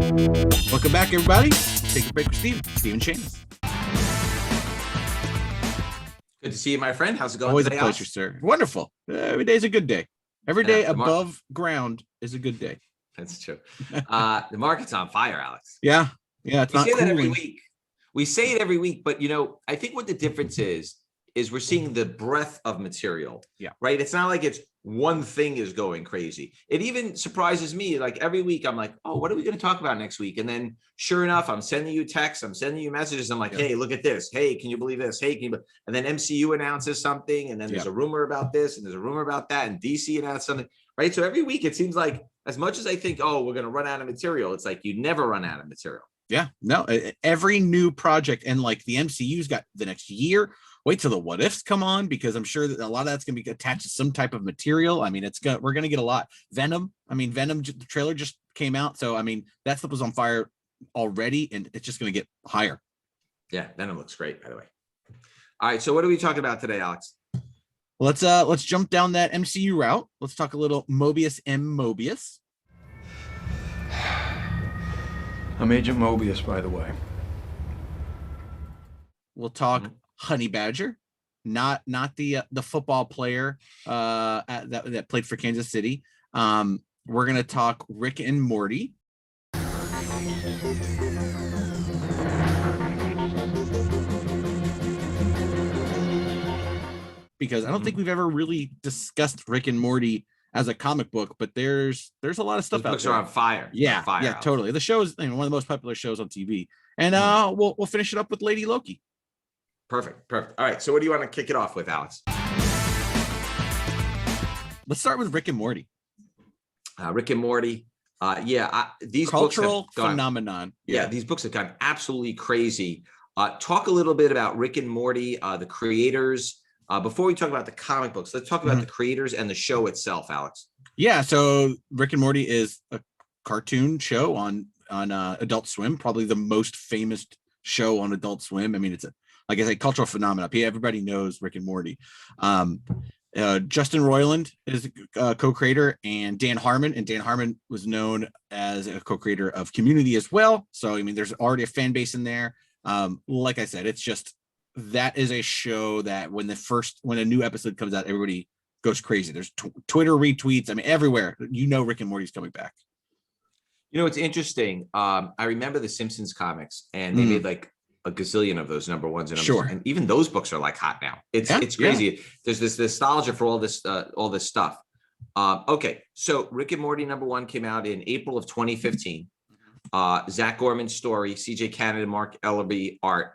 Welcome back, everybody. Take a break with Stephen Shamus. Good to see you, my friend. How's it going? Always today, a pleasure, Alex? sir. Wonderful. Every day is a good day. Every day above ground is a good day. That's true. The market's on fire, Alex. Yeah. It's we not say cooling. that every week. We say it every week, but I think what the difference is we're seeing the breadth of material. Yeah. Right. It's not like it's one thing is going crazy. It even surprises me. Like every week, I'm like, oh, what are we going to talk about next week? And then, sure enough, I'm sending you texts. I'm sending you messages. I'm like, hey, look at this. Hey, can you believe this? Hey, and then MCU announces something, and then there's a rumor about this, and there's a rumor about that, and DC announced something. Right. So every week, it seems like as much as I think, oh, we're going to run out of material, it's like you never run out of material. Yeah, no, every new project, and like the MCU's got the next year. Wait till the what ifs come on, because I'm sure that a lot of that's going to be attached to some type of material. I mean, we're going to get a lot. Venom, the trailer just came out. So, I mean, that stuff was on fire already, and it's just going to get higher. Yeah, Venom looks great, by the way. All right, so what are we talking about today, Alex? Let's jump down that MCU route. Let's talk a little Mobius M. Mobius. I'm Agent Mobius, by the way. We'll talk Honey Badger, not the football player that played for Kansas City. We're gonna talk Rick and Morty. Because I don't think we've ever really discussed Rick and Morty as a comic book, but there's a lot of stuff out there. Books are on fire. Yeah, fire, yeah, Alex. totally. The show is one of the most popular shows on TV, and we'll finish it up with Lady Loki. Perfect. All right, so what do you want to kick it off with, Alex? Let's start with Rick and Morty. Rick and Morty. These cultural books have gone, phenomenon. Yeah, these books have gone absolutely crazy. Talk a little bit about Rick and Morty, the creators. Before we talk about the comic books, let's talk about the creators and the show itself, Alex. Yeah, so Rick and Morty is a cartoon show on Adult Swim, probably the most famous show on Adult Swim. I mean, it's like I said, cultural phenomenon. Everybody knows Rick and Morty. Justin Roiland is a co-creator, and Dan Harmon was known as a co-creator of Community as well. So, I mean, there's already a fan base in there. Like I said, it's just, that is a show that when a new episode comes out, everybody goes crazy. There's Twitter retweets. I mean, everywhere, Rick and Morty's coming back. It's interesting. I remember the Simpsons comics, and they made like a gazillion of those number ones, and even those books are like hot now. It's crazy. Yeah. There's this nostalgia for all this stuff. Okay, so Rick and Morty number one came out in April of 2015. Zach Gorman's story, CJ Canada, Mark Ellerby art.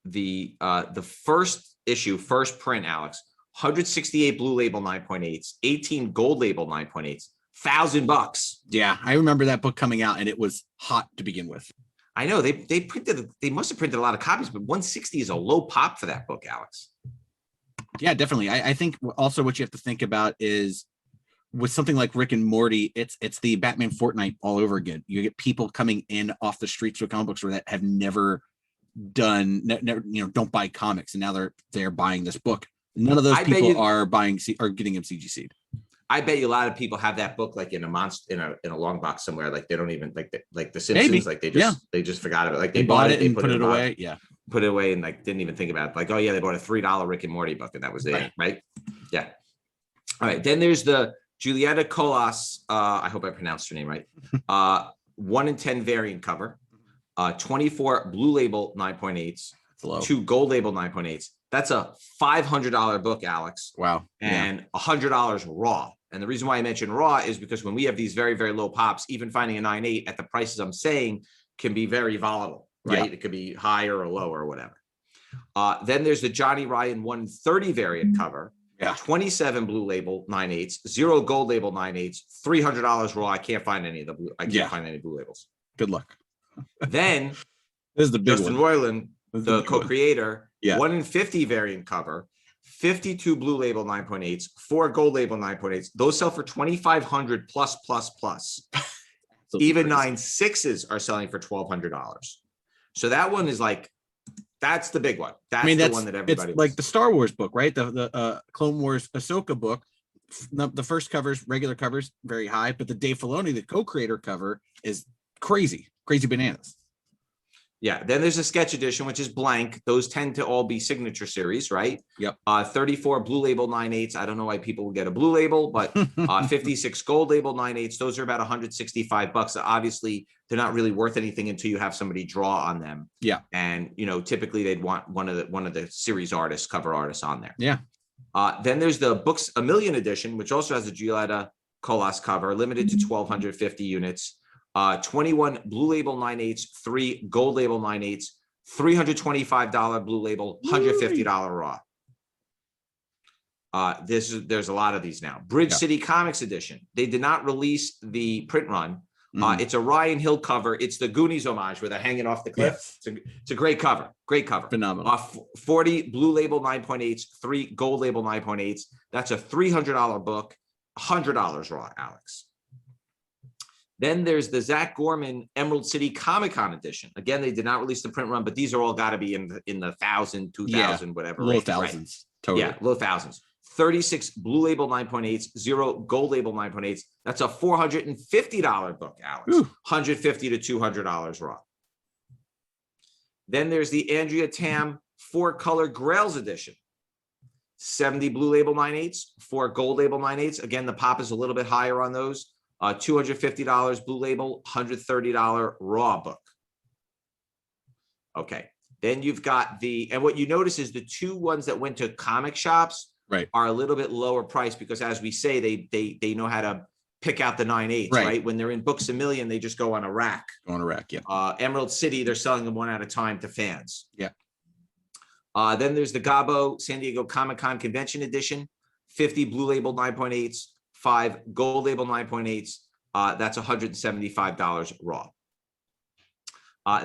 The first issue, first print, Alex, 168 blue label 9.8s, 18 gold label 9.8s, $1,000. Yeah, I remember that book coming out, and it was hot to begin with. I know they must have printed a lot of copies, but 160 is a low pop for that book, Alex. Yeah, definitely. I think also what you have to think about is with something like Rick and Morty, it's the Batman Fortnite all over again. You get people coming in off the streets with comic books that have never don't buy comics, and now they're buying this book. None of those people are getting them CGC'd. I bet you a lot of people have that book like in a long box somewhere. Like they don't even like the Simpsons. Maybe. Like they just forgot about it. Like they bought it, they put it away. Yeah, put it away and like didn't even think about it. Like, oh yeah, they bought a $3 Rick and Morty book, and that was it, right? Yeah. All right. Then there's the Julieta Colas. I hope I pronounced her name right. 1 in 10 variant cover. 24 blue label 9.8s. 2 gold label 9.8s. That's a $500 book, Alex. Wow. And $100 raw. And the reason why I mentioned raw is because when we have these very, very low pops, even finding a 9.8 at the prices I'm saying can be very volatile, right? Yeah. It could be higher or lower or whatever. Then there's the Johnny Ryan 130 variant cover. Yeah. 27 blue label 9.8s, 0 gold label 9.8s, $300 raw. I can't find any of the blue. I can't find any blue labels. Good luck. Then this is the big Justin one. Roiland, the co-creator, 1 in 50 variant cover, 52 blue label 9.8s, 4 gold label 9.8s. Those sell for $2,500 plus. Even 9.6s are selling for $1,200. So that one is like, that's the big one. That's the one that everybody. It's like the Star Wars book, right? The Clone Wars Ahsoka book. The first covers, regular covers, very high, but the Dave Filoni, the co-creator cover, is crazy bananas. Yeah, then there's a sketch edition, which is blank. Those tend to all be signature series, right? Yep. 34 blue label 9/8. I don't know why people will get a blue label, but 56 gold label 9/8. Those are about $165. Obviously, they're not really worth anything until you have somebody draw on them. Yeah. And typically they'd want one of the series artists, cover artists on there. Yeah. Then there's the Books A Million edition, which also has a Giulietta Colas cover, limited to 1,250 units. 21 blue label 9/8, 3 gold label 9/8, $325 blue label, $150 raw. There's a lot of these now. Bridge City Comics edition. They did not release the print run. It's a Ryan Hill cover. It's the Goonies homage where they're hanging off the cliff. Yes. It's a great cover. Great cover. Phenomenal. 40 blue label 9.8s, 3 gold label 9.8s. That's a $300 book, $100 raw, Alex. Then there's the Zach Gorman Emerald City Comic Con edition. Again, they did not release the print run, but these are all got to be in the 1,000, 2,000, whatever. Low range, thousands. Right? Totally. Yeah, low thousands. 36 blue label 9.8s, 0 gold label 9.8s. That's a $450 book, Alex. Ooh. $150 to $200 raw. Then there's the Andrea Tam 4-color Grails edition. 70 blue label 9/8s, 4 gold label 9/8s. Again, the pop is a little bit higher on those. $250 blue label, $130 raw book. Okay. Then you've got and what you notice is the 2 ones that went to comic shops are a little bit lower price because, as we say, they know how to pick out the 9/8s, right? When they're in Books A Million, they just go on a rack. Yeah. Emerald City, they're selling them one at a time to fans. Yeah. Then there's the Gabo San Diego Comic-Con Convention Edition, 50 blue label 9.8s, 5 gold label 9.8s. That's $175 raw.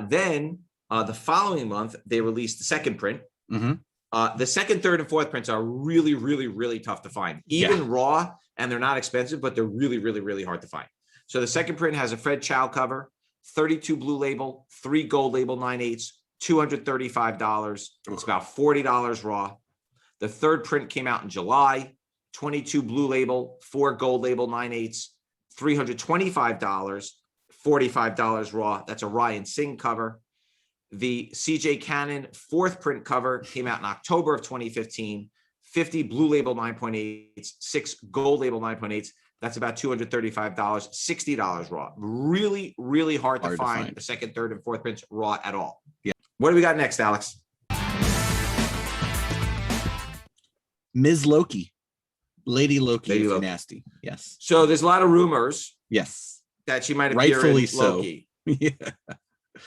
Then the following month, they released the second print. The second, third, and fourth prints are really, really, really tough to find. Even raw, and they're not expensive, but they're really, really, really hard to find. So the second print has a Fred Chow cover, 32 blue label, 3 gold label 9/8s, $235. It's about $40 raw. The third print came out in July. 22 blue label, 4 gold label 9/8s, $325, $45 raw. That's a Ryan Singh cover. The CJ Cannon 4th print cover came out in October of 2015. 50 blue label 9.8s, 6 gold label 9.8s. That's about $235, $60 raw. Really, really hard to find the second, third, and fourth prints raw at all. Yeah. What do we got next, Alex? Ms. Loki. Lady Loki, if you're nasty. Yes. So there's a lot of rumors. Yes. That she might appear in Loki. Yeah.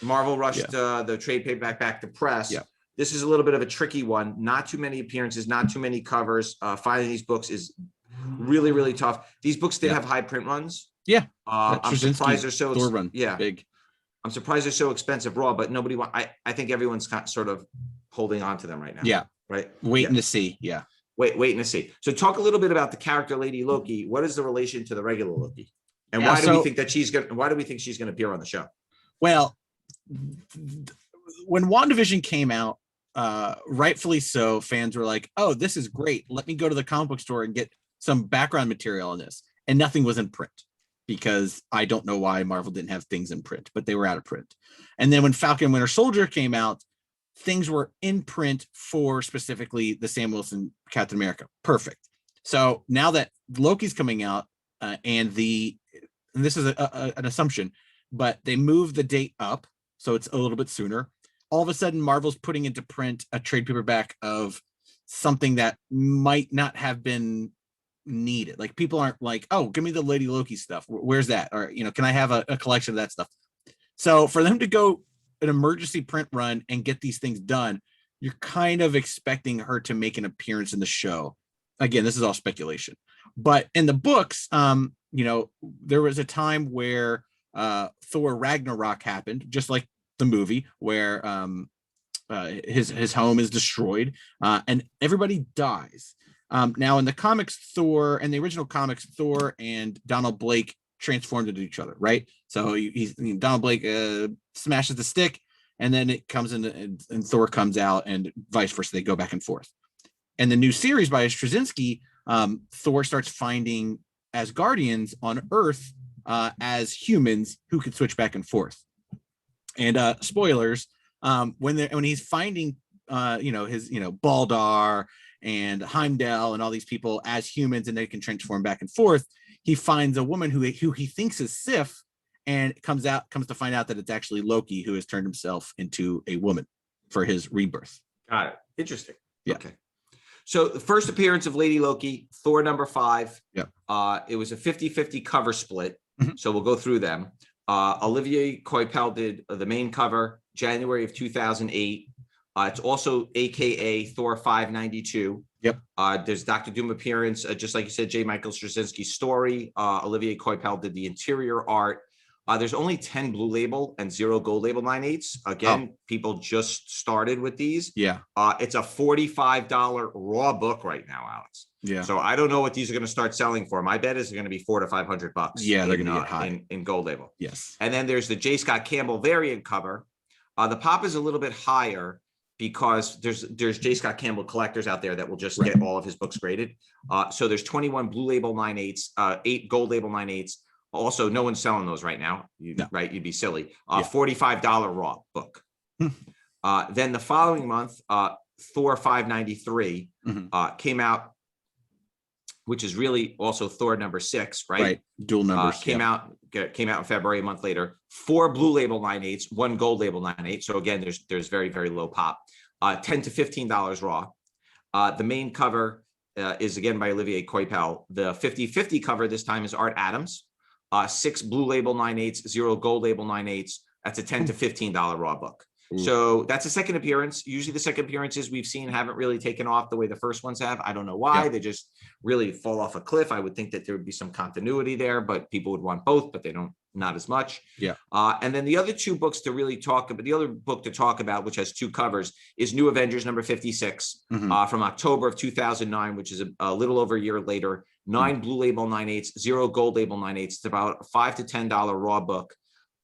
Marvel rushed the trade paperback back to press. Yeah. This is a little bit of a tricky one. Not too many appearances, not too many covers. Finding these books is really, really tough. These books did have high print runs. Yeah. I'm surprised they're so Thor run. Yeah. Big. I'm surprised they're so expensive raw, but nobody I think everyone's sort of holding on to them right now. Yeah. Right. Waiting to see. Yeah. Waiting to see. So talk a little bit about the character Lady Loki. What is the relation to the regular Loki? And why do we think that she's gonna appear on the show? Well, when WandaVision came out, rightfully so, fans were like, oh, this is great. Let me go to the comic book store and get some background material on this. And nothing was in print because I don't know why Marvel didn't have things in print, but they were out of print. And then when Falcon and Winter Soldier came out, things were in print for specifically the Sam Wilson Captain America. Perfect. So now that Loki's coming out, and this is an assumption, but they moved the date up, so it's a little bit sooner. All of a sudden, Marvel's putting into print a trade paperback of something that might not have been needed. Like, people aren't like, oh, give me the Lady Loki stuff. Where's that? Or, can I have a collection of that stuff? So for them to go an emergency print run and get these things done, you're kind of expecting her to make an appearance in the show. Again, this is all speculation, but in the books, there was a time where Thor Ragnarok happened, just like the movie, where his home is destroyed and everybody dies. Now in the comics, Thor and the original comics, Thor and Donald Blake transformed into each other, right? So Donald Blake smashes the stick, and then it comes in, and Thor comes out, and vice versa. They go back and forth. And the new series by Straczynski, Thor starts finding Asgardians on Earth as humans who could switch back and forth. And spoilers, when he's finding his Baldar and Heimdall and all these people as humans, and they can transform back and forth, he finds a woman who he thinks is Sif, and comes to find out that it's actually Loki, who has turned himself into a woman for his rebirth. Got it. Interesting. Yeah. Okay. So the first appearance of Lady Loki, Thor number 5. Yeah. It was a 50-50 cover split. Mm-hmm. So we'll go through them. Olivier Coipel did the main cover, January of 2008. It's also AKA Thor 592. Yep. There's Dr. Doom appearance, just like you said, J. Michael Straczynski's story. Olivier Coipel did the interior art. There's only 10 blue label and 0 gold label 9/8. Again, people just started with these. Yeah. It's a $45 raw book right now, Alex. Yeah. So I don't know what these are going to start selling for. My bet is they're going to be $400 to $500. Yeah, they're going to get high in gold label. Yes. And then there's the J. Scott Campbell variant cover. The pop is a little bit higher because there's J. Scott Campbell collectors out there that will just get all of his books graded. So there's 21 blue label 9/8, 8 gold label 9/8. Also, no one's selling those right now. Right? You'd be silly. $45 raw book. Then the following month, Thor 593 came out, which is really also Thor number 6, right? Right. Dual numbers. Came out in February, a month later. 4 blue label 9/8, 1 gold label 9/8. So again, there's very, very low pop. $10 to $15 raw. The main cover is again by Olivier Coipel. The 50-50 cover this time is Art Adams. 6 blue label 9/8, 0 gold label 9/8. That's a $10 to $15 raw book. So that's a second appearance. Usually the second appearances we've seen haven't really taken off the way the first ones have. I don't know why. They just really fall off a cliff. I would think that there would be some continuity there, but people would want both, but they don't, not as much. Yeah. And then the other two books to really talk about, the other book to talk about, which has 2 covers, is New Avengers number 56 from October of 2009, which is a little over a year later. 9 blue label 9/8, 0 gold label 9/8. It's about a $5 to $10 raw book.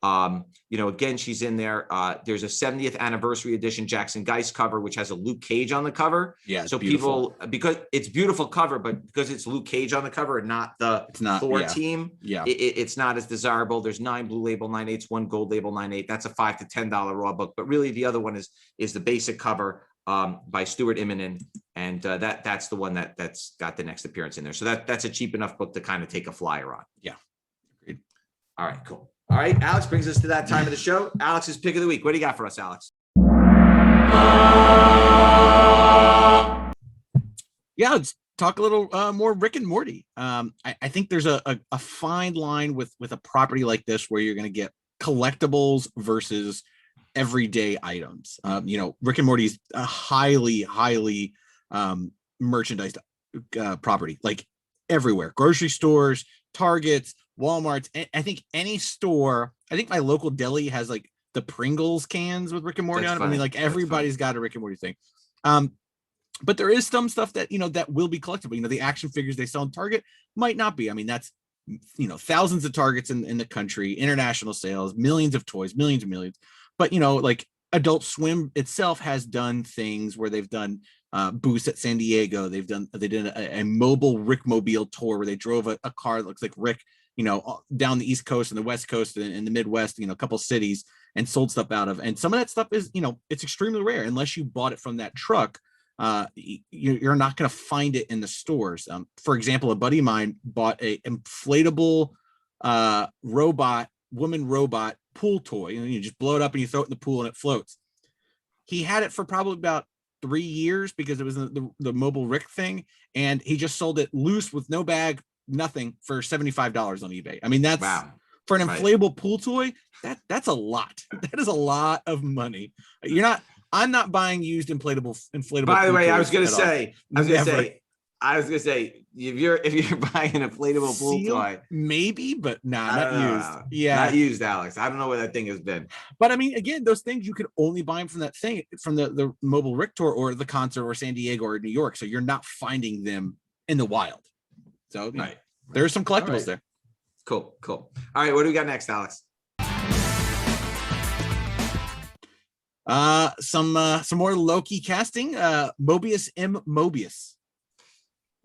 Again, she's in there. There's a 70th anniversary edition Jackson Geist cover, which has a Luke Cage on the cover. Yeah. So people, because it's beautiful cover, but because it's Luke Cage on the cover and not the Thor team, it's not as desirable. There's 9 blue label 9/8, 1 gold label 9/8. That's a $5 to $10 raw book. But really, the other one is the basic cover by Stuart Immonen, and that's the one that's got the next appearance in there. So that's a cheap enough book to kind of take a flyer on. Yeah. Agreed. All right, cool. All right, Alex brings us to that time of the show. Alex's pick of the week. What do you got for us, Alex? Yeah, let's talk a little more Rick and Morty. I think there's a fine line with a property like this where you're going to get collectibles versus everyday items. Rick and Morty's a highly merchandised property, like everywhere, grocery stores, Targets, Walmart's. I think any store. I think my local deli has like the Pringles cans with Rick and Morty on it. I mean, like everybody's got a Rick and Morty thing. But there is some stuff that that will be collectible. The action figures they sell in Target might not be. I mean, that's thousands of Targets in the country, international sales, millions of toys, millions and millions. But like Adult Swim itself has done things where they've done booths at San Diego. They did a mobile Rickmobile tour where they drove a car that looks like Rick, down the East Coast and the West Coast and in the Midwest, a couple cities, and sold stuff out of. And some of that stuff is, it's extremely rare unless you bought it from that truck. You're not going to find it in the stores. For example, a buddy of mine bought a inflatable woman robot pool toy, and you just blow it up and you throw it in the pool and it floats. He had it for probably about 3 years because it was the mobile Rick thing, and he just sold it loose with no bag, nothing, for $75 on eBay. I mean, that's for an inflatable pool toy. That's a lot. That is a lot of money. I'm not buying used inflatable. By the way, I was gonna say, if you're buying an inflatable pool toy, maybe, but not used. Yeah, not used, Alex. I don't know where that thing has been. But I mean, again, those things you could only buy them from that thing, from the mobile Rick tour or the concert or San Diego or New York. So you're not finding them in the wild. So there's some collectibles there. Cool. All right, what do we got next, Alex? Some more Loki casting. Mobius M. Mobius.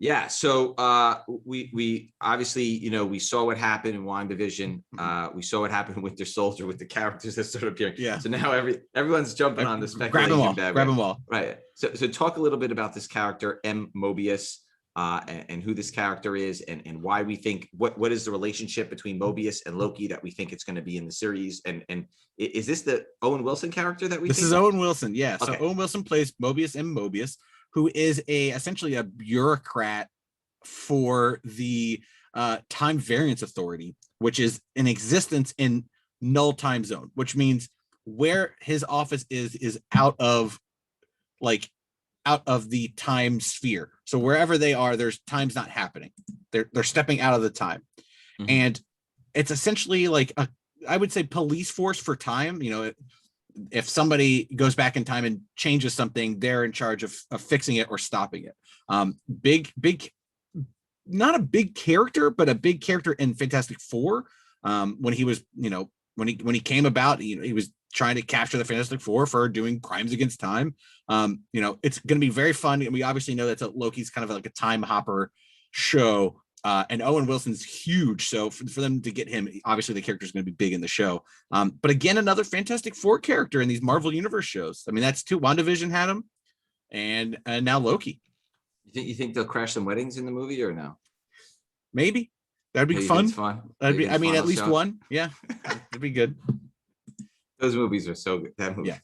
Yeah, so we obviously, you know, we saw what happened in WandaVision. We saw what happened in Winter Soldier with the characters that started appearing. Yeah. So now everyone's jumping on the grab them all. bandwagon. Grab them all. Right. So talk a little bit about this character, Mobius, and who this character is, and why we think what is the relationship between Mobius and Loki that we think it's going to be in the series, and is this the Owen Wilson character that we? This is Owen Wilson. Yeah. Okay. So Owen Wilson plays Mobius and Mobius, who is essentially a bureaucrat for the Time Variance Authority, which is in existence in null time zone, which means where his office is out of the time sphere. So wherever they are, there's time's not happening. They're stepping out of the time. Mm-hmm. And it's essentially like I would say police force for time. You know, if somebody goes back in time and changes something, they're in charge of fixing it or stopping it. Big, not a big character, but a big character in Fantastic Four. When he was, you know, when he came about, you know, he was trying to capture the Fantastic Four for doing crimes against time. You know, it's going to be very fun. And we obviously know that Loki's kind of like a time hopper show. And Owen Wilson's huge. So for them to get him, obviously the character is going to be big in the show. But again, another Fantastic Four character in these Marvel Universe shows. I mean, that's two. WandaVision had him, and now Loki. You think they'll crash some weddings in the movie or no? Maybe. That'd be fun. Fun. That'd be. I mean, at least one. Yeah, that'd be good. Those movies are so good. That movie,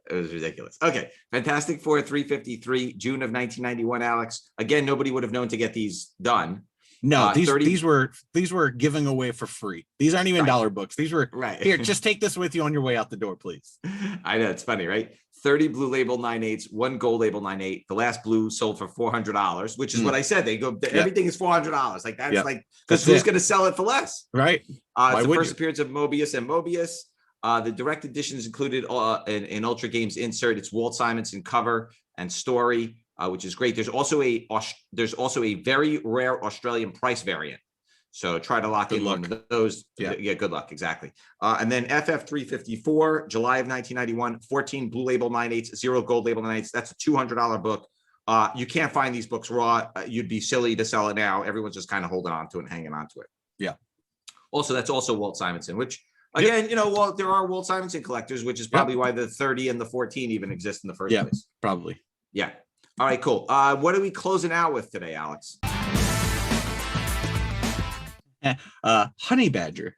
it was ridiculous. Okay, Fantastic Four 353, June of 1991. Alex, again, nobody would have known to get these done. No, these were giving away for free. These aren't even dollar books. These were here. Just take this with you on your way out the door, please. I know, it's funny, right? 30 blue label 9/8, 1 gold label 9/8. The last blue sold for $400, which is what I said. They go, everything is $400. Like that's like, because who's going to sell it for less? Right. It's the first appearance of Mobius and Mobius. The direct editions included an Ultra Games insert. It's Walt Simonson cover and story, which is great. There's also a very rare Australian price variant. So try to lock in one of those. Yeah, good luck. Exactly. And then FF 354, July of 1991, 14 blue label 9/8, 0 gold label 9/8. That's a $200 book. You can't find these books raw. You'd be silly to sell it now. Everyone's just kind of holding on to it and hanging on to it. Yeah. Also, that's also Walt Simonson, which again, you know, well, there are Walt Simonson collectors, which is probably why the 30 and the 14 even exist in the first place. Probably. Yeah. All right, cool. What are we closing out with today, Alex? Honey Badger.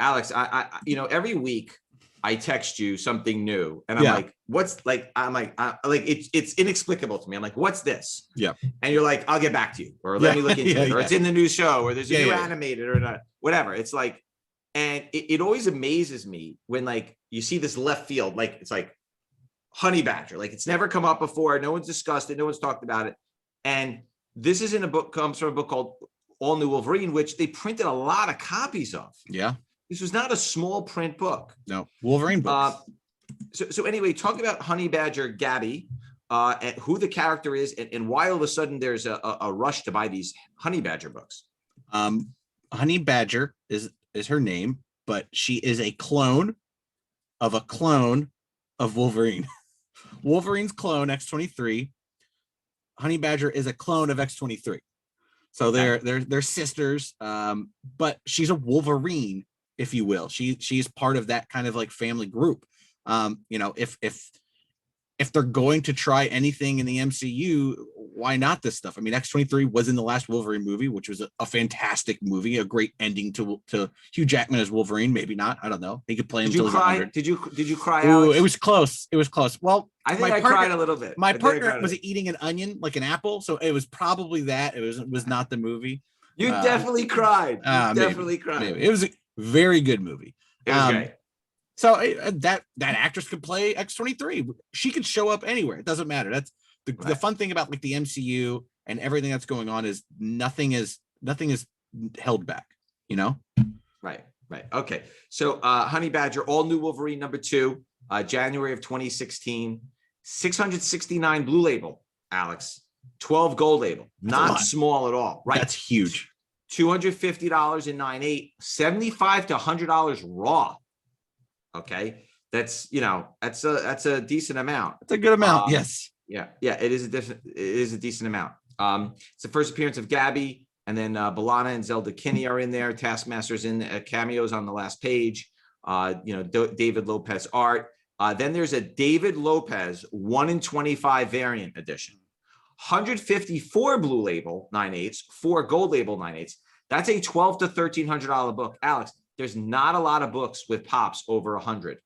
Alex, I you know, every week I text you something new, and I'm like, "What's like?" I'm like, it's inexplicable to me. I'm like, "What's this?" Yeah, and you're like, "I'll get back to you," or "Let me look into it," or "It's in the new show," or "There's a new animated," or not, whatever. It's like, and it always amazes me when like you see this left field, like it's like Honey Badger, like it's never come up before. No one's discussed it. No one's talked about it, and this is in a book, comes from a book called All New Wolverine, which they printed a lot of copies of. Yeah. This was not a small print book. No, Wolverine books. So anyway, talk about Honey Badger Gabby, and who the character is, and why all of a sudden there's a rush to buy these Honey Badger books. Honey Badger is her name, but she is a clone of Wolverine. Wolverine's clone, X-23. Honey Badger is a clone of X-23. So they're sisters, but she's a Wolverine, if you will. She's part of that kind of like family group. You know, if they're going to try anything in the MCU, why not this stuff? I mean, X-23 was in the last Wolverine movie, which was a fantastic movie, a great ending to Hugh Jackman as Wolverine. Maybe not. I don't know. He could play him until he's 100. Did you cry? Ooh, Alex? It was close. It was close. Well, I think I cried a little bit. My partner was eating an onion like an apple, so it was probably that. It was not the movie. You definitely cried. Definitely cried. Maybe. It was a very good movie. It was great. So that actress could play X-23. She could show up anywhere. It doesn't matter. That's the fun thing about like the MCU and everything that's going on is nothing is held back, you know? Right. Okay. So Honey Badger, All New Wolverine #2, January of 2016, 669 blue label, Alex, 12 gold label. Not small at all. Right. That's huge. $250 in 9/8, $75 to $100 raw. Okay. That's, you know, that's a decent amount. It's a good amount. Yes. Yeah. It is a decent amount. It's the first appearance of Gabby, and then B'Elanna and Zelda Kinney are in there. Taskmaster's in cameos on the last page. David Lopez art. Then there's a David Lopez 1-in-25 variant edition. 154 blue label 9/8, 4 gold label 9/8. That's a $1,200 to $1,300 book. Alex, there's not a lot of books with pops over 100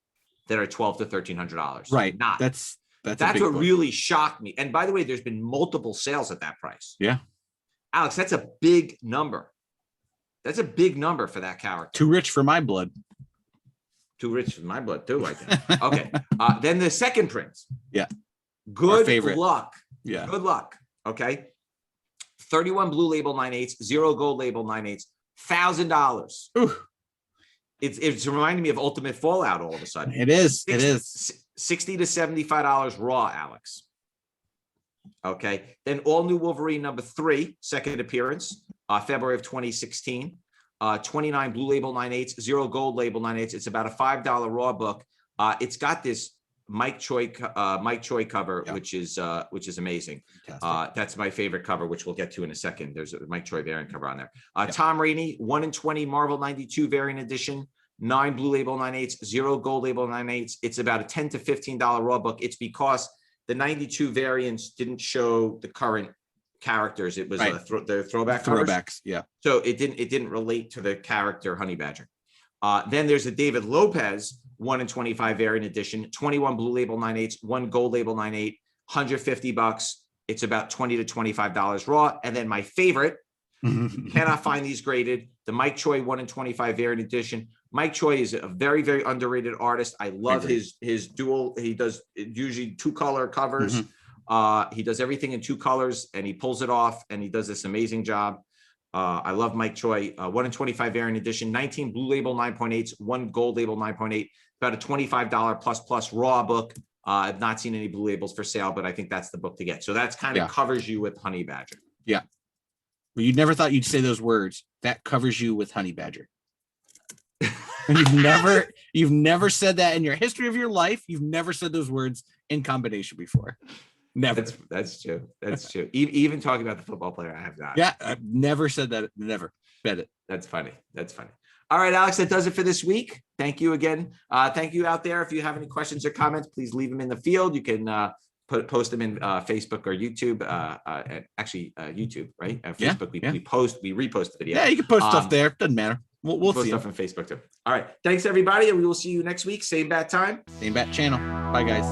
that are $1,200 to $1,300. Right. Not. That's what book really shocked me. And by the way, there's been multiple sales at that price. Yeah. Alex, that's a big number. That's a big number for that character. Too rich for my blood. Too rich for my blood too, I think. Okay. Then the second print. Yeah. Good luck. Yeah. Good luck. Okay. 31 blue label 9/8, 0 gold label 9/8, $1,000. It's reminding me of Ultimate Fallout all of a sudden. It is. It is. $60 to $75 raw, Alex. Okay. Then All New Wolverine number 3, second appearance, February of 2016. 29 blue label 9/8, 0 gold label 9/8. It's about a $5 raw book. It's got this Mike Choi cover, yeah, which is amazing. That's my favorite cover, which we'll get to in a second. There's a Mike Choi variant cover on there. Yeah. Tom Rainey 1-in-20 Marvel 92 variant edition, 9 blue label 9/8, 0 gold label 9/8. It's about a $10 to $15 raw book. It's because the 92 variants didn't show the current characters. It was the throwbacks. Throwbacks, yeah. So it didn't relate to the character Honey Badger. Then there's a David Lopez 1-in-25 variant edition, 21 blue label 9/8, 1 gold label 9/8, $150. It's about $20 to $25 raw. And then my favorite, cannot find these graded, the Mike Choi 1-in-25 variant edition. Mike Choi is a very, very underrated artist. I love his dual. He does usually 2-color covers. He does everything in 2 colors, and he pulls it off, and he does this amazing job. I love Mike Choi. 1-in-25 variant edition, 19 blue label 9.8s, 1 gold label 9.8, about a $25 plus raw book. I've not seen any blue labels for sale, but I think that's the book to get. So that's kind of covers you with Honey Badger. Yeah. Well, you never thought you'd say those words. That covers you with Honey Badger. You've never said that in your history of your life. You've never said those words in combination before. Never. That's true. That's true. Even talking about the football player, I have not. Yeah, I've never said that. Never. Bet it. That's funny. That's funny. All right, Alex, that does it for this week. Thank you again. Thank you out there. If you have any questions or comments, please leave them in the field. You can post them in Facebook or YouTube. Actually, YouTube, right? Facebook, we repost the video. Yeah, you can post stuff there. Doesn't matter. We'll post see stuff on Facebook too. All right. Thanks, everybody. And we will see you next week. Same bat time. Same bat channel. Bye, guys.